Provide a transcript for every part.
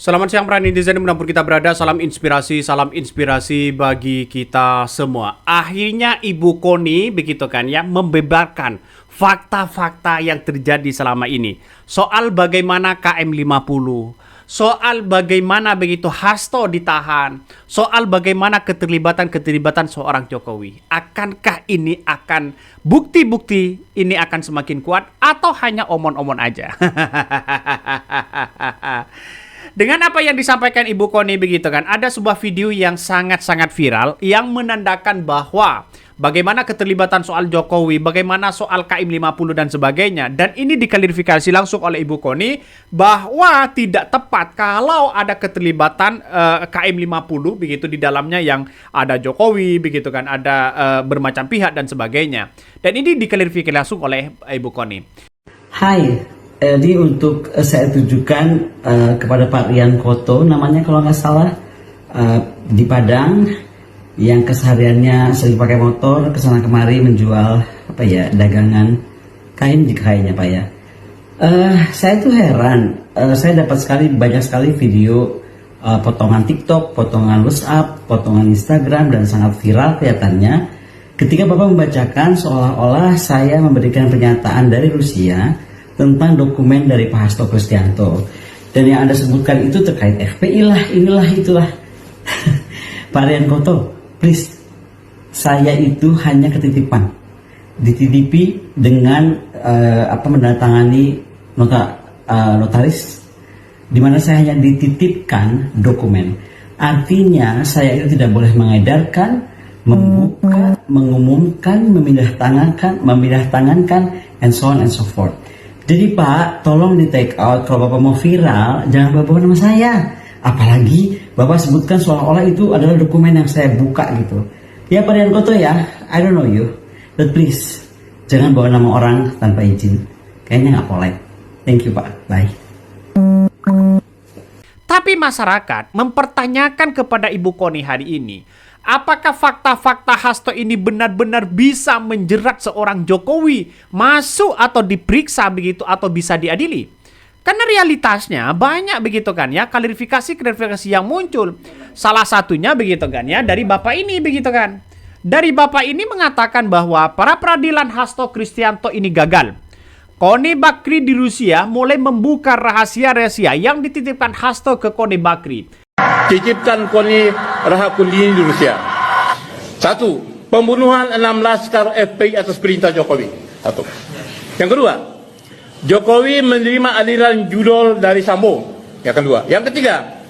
Selamat siang para netizen dimanapun kita berada, salam inspirasi bagi kita semua. Akhirnya Ibu Koni begitu kan ya, membeberkan fakta-fakta yang terjadi selama ini. Soal bagaimana KM50, soal bagaimana begitu Hasto ditahan, soal bagaimana keterlibatan seorang Jokowi. Akankah ini akan bukti-bukti ini akan semakin kuat atau hanya omon-omon aja? Dengan apa yang disampaikan Ibu Koni begitu kan, ada sebuah video yang sangat-sangat viral yang menandakan bahwa bagaimana keterlibatan soal Jokowi, bagaimana soal KM50 dan sebagainya. Dan ini diklarifikasi langsung oleh Ibu Koni bahwa tidak tepat kalau ada keterlibatan KM50 begitu di dalamnya yang ada Jokowi begitu kan, ada bermacam pihak dan sebagainya. Dan ini diklarifikasi langsung oleh Ibu Koni. Hai. Jadi untuk saya tujukan kepada Pak Rian Koto, namanya kalau nggak salah, di Padang, yang kesehariannya sering pakai motor kesana kemari menjual dagangan kain di kayaknya Pak ya. Saya tuh heran, saya dapat banyak sekali video potongan TikTok, potongan WhatsApp, potongan Instagram dan sangat viral kelihatannya ketika Bapak membacakan seolah-olah saya memberikan pernyataan dari Rusia tentang dokumen dari Pak Hasto Kristianto, dan yang Anda sebutkan itu terkait FPI lah, inilah itulah. Pak Rian Koto, please, saya itu hanya ketitipan, dititipi dengan menandatangani notaris, di mana saya hanya dititipkan dokumen. Artinya saya itu tidak boleh mengedarkan, membuka, mengumumkan, memindah tangankan, and so on and so forth. Jadi Pak, tolong di take out kalau Bapak mau viral, jangan bawa nama saya. Apalagi Bapak sebutkan seolah-olah itu adalah dokumen yang saya buka gitu. Ya Pak Rian Koto ya, I don't know you, but please, jangan bawa nama orang tanpa izin. Kayaknya nggak polite. Thank you Pak, bye. Tapi masyarakat mempertanyakan kepada Ibu Koni hari ini, apakah fakta-fakta Hasto ini benar-benar bisa menjerat seorang Jokowi masuk atau diperiksa begitu atau bisa diadili? Karena realitasnya banyak begitu kan ya, klarifikasi yang muncul. Salah satunya begitu kan ya dari Bapak ini begitu kan. Dari Bapak ini mengatakan bahwa para peradilan Hasto Kristianto ini gagal. Koni Bakri di Rusia mulai membuka rahasia-rahasia yang dititipkan Hasto ke Koni Bakri. Titipkan Koni Rahakundini di Rusia. 1. Pembunuhan 6 laskar FPI atas perintah Jokowi. 1. Yang kedua, Jokowi menerima aliran judul dari Sambo. Yang kedua. Yang ketiga,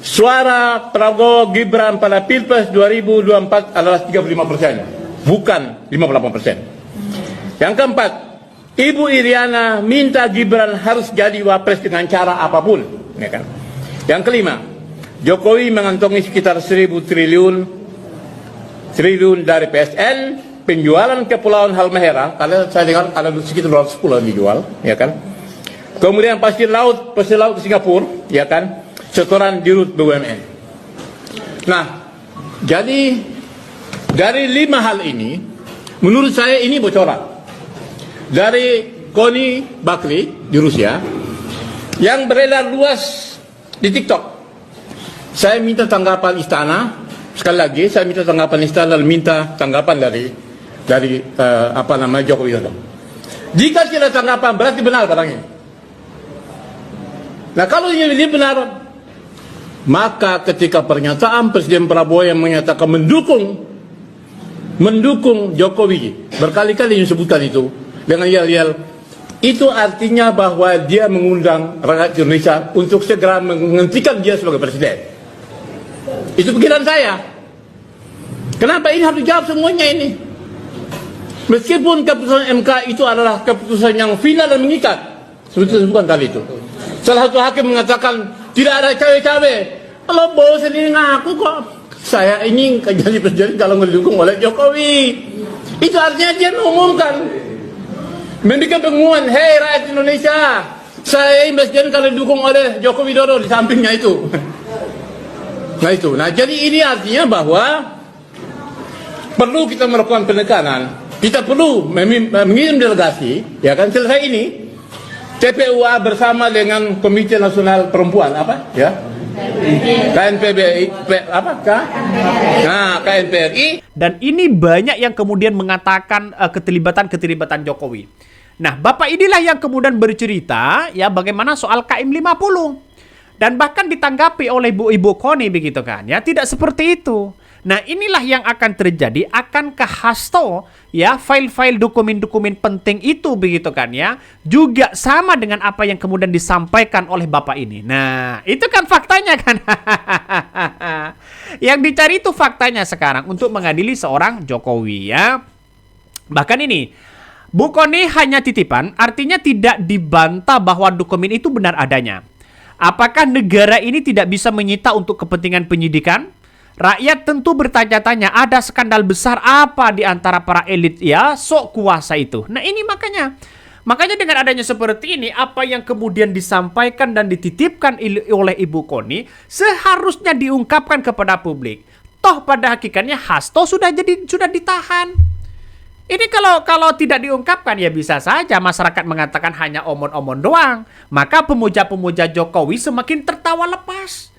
suara Prabowo Gibran pada Pilpres 2024 adalah 35%, bukan 58%. Yang keempat, Ibu Iriana minta Gibran harus jadi wapres dengan cara apapun. Ya kan? Yang kelima, Jokowi mengantongi sekitar 1.000 triliun dari PSN, penjualan Kepulauan Halmahera, karena saya dengar ada sekitar 210 yang dijual, ya kan. Kemudian pasir laut ke Singapura, ya kan, setoran dirut BUMN. Nah, jadi dari 5 hal ini, menurut saya ini bocoran dari Koni Bakri di Rusia yang beredar luas di TikTok. Saya minta tanggapan istana, sekali lagi saya minta tanggapan istana dan minta tanggapan dari Jokowi Dodo. Jika tidak tanggapan berarti benar barangnya. Nah kalau ini benar, maka ketika pernyataan Presiden Prabowo yang menyatakan mendukung Jokowi, berkali-kali disebutkan itu dengan yel-yel, itu artinya bahwa dia mengundang rakyat Indonesia untuk segera menghentikan dia sebagai presiden. Itu pikiran saya. Kenapa ini harus dijawab semuanya ini? Meskipun keputusan MK itu adalah keputusan yang final dan mengikat, seperti disebutkan tadi itu. Salah satu hakim mengatakan tidak ada cawe-cawe. Kalau Bowo sendiri ngaku kok saya ini jadi presiden kalau didukung oleh Jokowi. Itu artinya dia mengumumkan, membuat pengumuman, hei rakyat Indonesia, saya ini presiden kalau didukung oleh Joko Widodo di sampingnya itu. Nah itu, jadi ini artinya bahwa perlu kita melakukan penekanan. Kita perlu mengirim delegasi, ya kan, selesai ini TPUA bersama dengan Komite Nasional Perempuan KNPRI. Dan ini banyak yang kemudian mengatakan keterlibatan Jokowi. Nah, Bapak inilah yang kemudian bercerita ya bagaimana soal KM 50. Dan bahkan ditanggapi oleh Ibu Koni begitu kan ya, tidak seperti itu. Nah, inilah yang akan terjadi. Akankah Hasto ya file-file dokumen-dokumen penting itu begitu kan ya juga sama dengan apa yang kemudian disampaikan oleh Bapak ini. Nah, itu kan faktanya kan. Yang dicari itu faktanya sekarang untuk mengadili seorang Jokowi ya. Bahkan ini Bu Koni hanya titipan, artinya tidak dibantah bahwa dokumen itu benar adanya. Apakah negara ini tidak bisa menyita untuk kepentingan penyidikan? Rakyat tentu bertanya-tanya, ada skandal besar apa di antara para elit ya sok kuasa itu. Nah, ini makanya dengan adanya seperti ini, apa yang kemudian disampaikan dan dititipkan oleh Ibu Koni seharusnya diungkapkan kepada publik. Toh pada hakikatnya Hasto sudah ditahan. Ini kalau tidak diungkapkan ya bisa saja masyarakat mengatakan hanya omon-omon doang. Maka pemuja-pemuja Jokowi semakin tertawa lepas.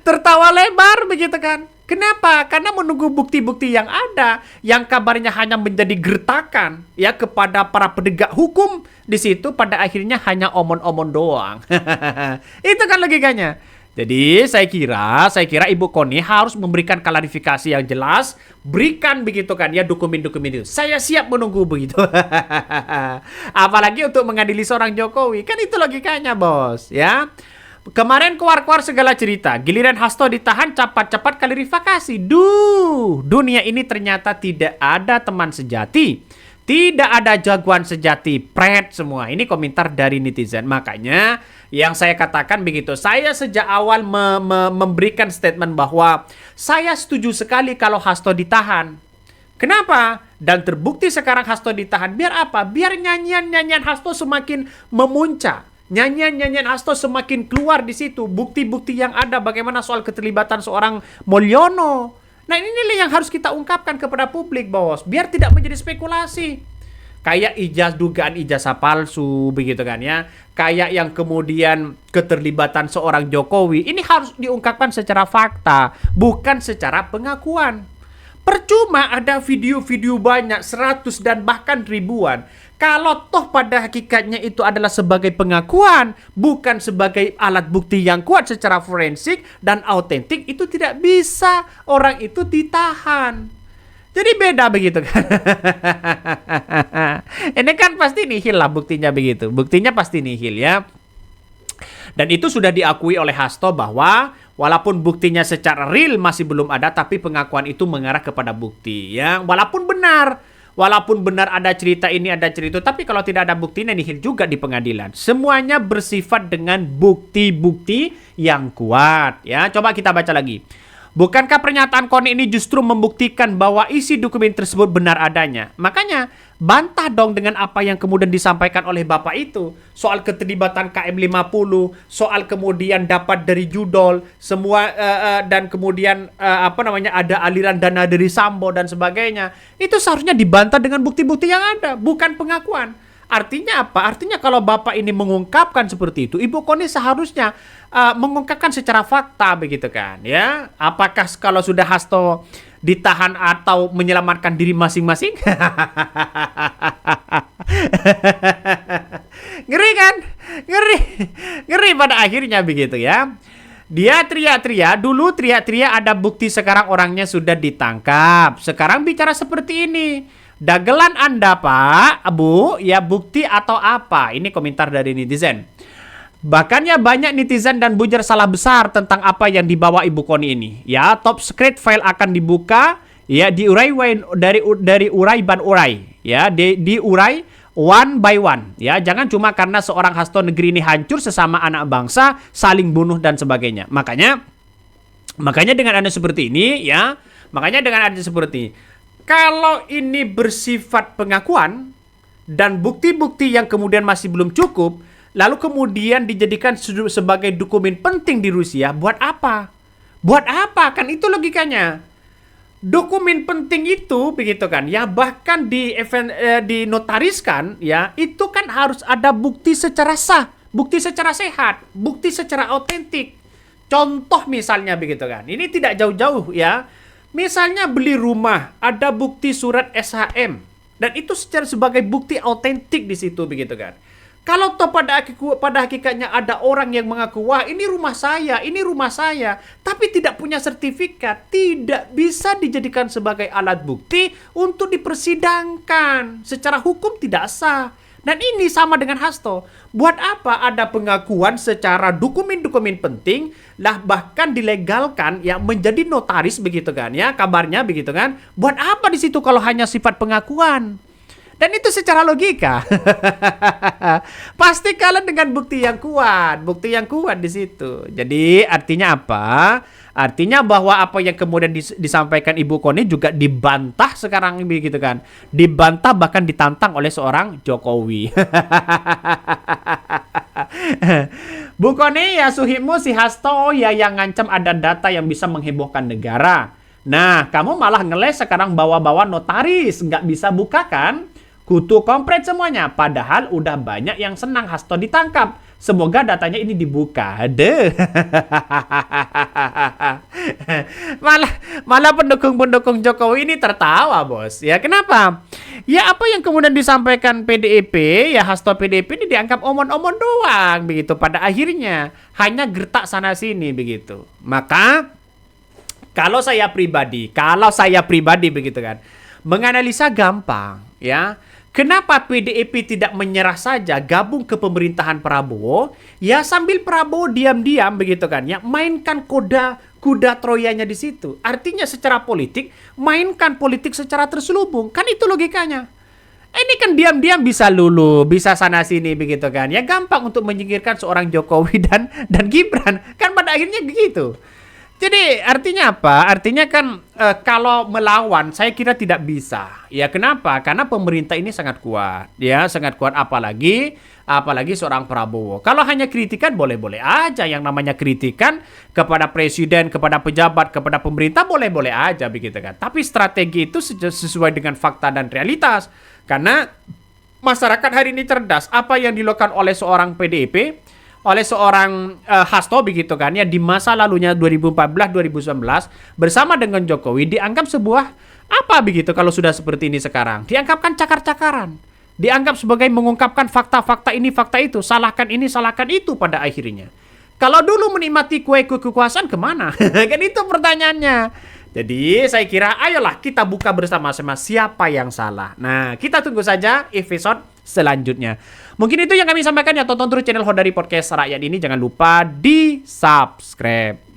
Tertawa lebar begitu kan. Kenapa? Karena menunggu bukti-bukti yang ada, yang kabarnya hanya menjadi gertakan ya kepada para penegak hukum di situ, pada akhirnya hanya omon-omon doang. Itu kan logikanya. Jadi saya kira Ibu Koni harus memberikan klarifikasi yang jelas, berikan begitu kan ya dokumen-dokumen itu. Saya siap menunggu begitu. Apalagi untuk mengadili seorang Jokowi, kan itu logikanya bos ya. Kemarin keluar-keluar segala cerita, giliran Hasto ditahan cepat-cepat klarifikasi. Dunia ini ternyata tidak ada teman sejati. Tidak ada jagoan sejati, pret semua. Ini komentar dari netizen. Makanya yang saya katakan begitu. Saya sejak awal memberikan statement bahwa saya setuju sekali kalau Hasto ditahan. Kenapa? Dan terbukti sekarang Hasto ditahan. Biar apa? Biar nyanyian-nyanyian Hasto semakin memuncak. Nyanyian-nyanyian Hasto semakin keluar di situ. Bukti-bukti yang ada bagaimana soal keterlibatan seorang Mulyono. Nah, ini yang harus kita ungkapkan kepada publik, bos. Biar tidak menjadi spekulasi. Kayak dugaan ijazah palsu, begitu kan ya. Kayak yang kemudian keterlibatan seorang Jokowi. Ini harus diungkapkan secara fakta, bukan secara pengakuan. Percuma ada video-video banyak, 100 dan bahkan ribuan. Kalau toh pada hakikatnya itu adalah sebagai pengakuan, bukan sebagai alat bukti yang kuat secara forensik dan autentik, itu tidak bisa orang itu ditahan. Jadi beda begitu kan. Ini kan pasti nihil lah buktinya begitu. Buktinya pasti nihil ya. Dan itu sudah diakui oleh Hasto bahwa walaupun buktinya secara real masih belum ada, tapi pengakuan itu mengarah kepada bukti ya. Walaupun benar ada cerita ini, ada cerita itu, tapi kalau tidak ada buktinya nihil juga di pengadilan. Semuanya bersifat dengan bukti-bukti yang kuat ya. Coba kita baca lagi. Bukankah pernyataan Koni ini justru membuktikan bahwa isi dokumen tersebut benar adanya? Makanya bantah dong dengan apa yang kemudian disampaikan oleh Bapak itu. Soal keterlibatan KM 50, soal kemudian dapat dari Judol, semua dan kemudian ada aliran dana dari Sambo dan sebagainya. Itu seharusnya dibantah dengan bukti-bukti yang ada, bukan pengakuan. Artinya apa? Artinya kalau Bapak ini mengungkapkan seperti itu, Ibu Koni seharusnya mengungkapkan secara fakta begitu kan ya. Apakah kalau sudah Hasto ditahan atau menyelamatkan diri masing-masing? Ngeri kan? Ngeri pada akhirnya begitu ya. Dia teriak-teriak, dulu teriak-teriak ada bukti, sekarang orangnya sudah ditangkap. Sekarang bicara seperti ini. Dagelan Anda Pak, Bu, ya bukti atau apa? Ini komentar dari netizen. Bahkan ya banyak netizen dan bujur salah besar tentang apa yang dibawa Ibu Koni ini. Ya, top secret file akan dibuka, ya diurai dari urai ban urai, ya diurai one by one. Ya, jangan cuma karena seorang Hasto negeri ini hancur, sesama anak bangsa saling bunuh dan sebagainya. Makanya dengan ada seperti ini, ya, kalau ini bersifat pengakuan dan bukti-bukti yang kemudian masih belum cukup, lalu kemudian dijadikan sebagai dokumen penting di Rusia, buat apa? Buat apa? Kan itu logikanya. Dokumen penting itu, begitu kan, ya dinotariskan, ya itu kan harus ada bukti secara sah. bukti secara sehat, bukti secara autentik. Contoh misalnya begitu kan. Ini tidak jauh-jauh ya. Misalnya beli rumah, ada bukti surat SHM dan itu secara sebagai bukti autentik di situ begitu kan. Kalau toh pada hakikatnya ada orang yang mengaku, wah ini rumah saya, tapi tidak punya sertifikat, tidak bisa dijadikan sebagai alat bukti untuk dipersidangkan. Secara hukum tidak sah. Dan ini sama dengan Hasto. Buat apa ada pengakuan secara dokumen-dokumen penting, lah bahkan dilegalkan ya menjadi notaris begitu kan ya, kabarnya begitu kan. Buat apa di situ kalau hanya sifat pengakuan? Dan itu secara logika. Pasti kalah dengan bukti yang kuat di situ. Jadi artinya apa? Artinya bahwa apa yang kemudian disampaikan Ibu Koni juga dibantah sekarang begitu kan. Dibantah bahkan ditantang oleh seorang Jokowi. Bu Koni ya suhimu si Hasto ya yang ngancam ada data yang bisa menghebohkan negara. Nah, kamu malah ngeles sekarang bawa-bawa notaris, nggak bisa buka kan? Kutu kompret semuanya. Padahal udah banyak yang senang Hasto ditangkap. Semoga datanya ini dibuka. Aduh. malah pendukung-pendukung Jokowi ini tertawa, bos. Ya kenapa? Ya apa yang kemudian disampaikan PDIP, ya Hasto PDIP ini dianggap omon-omon doang begitu. Pada akhirnya hanya gertak sana sini begitu. Maka kalau saya pribadi begitu kan, menganalisa gampang ya. Kenapa PDIP tidak menyerah saja gabung ke pemerintahan Prabowo? Ya sambil Prabowo diam-diam begitu kan ya, mainkan kuda Troyanya di situ. Artinya secara politik, mainkan politik secara terselubung. Kan itu logikanya. Ini kan diam-diam bisa lulu, bisa sana sini begitu kan. Ya gampang untuk menyingkirkan seorang Jokowi dan Gibran. Kan pada akhirnya begitu. Jadi artinya apa? Artinya kan kalau melawan saya kira tidak bisa. Ya kenapa? Karena pemerintah ini sangat kuat. Ya sangat kuat apalagi seorang Prabowo. Kalau hanya kritikan boleh-boleh aja. Yang namanya kritikan kepada presiden, kepada pejabat, kepada pemerintah boleh-boleh aja begitu kan. Tapi strategi itu sesuai dengan fakta dan realitas. Karena masyarakat hari ini cerdas. Apa yang dilakukan oleh seorang PDIP, oleh seorang Hasto begitu kan ya di masa lalunya 2014-2019 bersama dengan Jokowi dianggap sebuah apa begitu kalau sudah seperti ini sekarang, dianggapkan cakar-cakaran, dianggap sebagai mengungkapkan fakta-fakta ini fakta itu, salahkan ini salahkan itu pada akhirnya. Kalau dulu menikmati kue kekuasaan kemana? Kan itu pertanyaannya. Jadi saya kira ayolah kita buka bersama-sama siapa yang salah. Nah kita tunggu saja episode selanjutnya. Mungkin itu yang kami sampaikan ya. Tonton terus channel Hodari Podcast Rakyat ini. Jangan lupa di subscribe.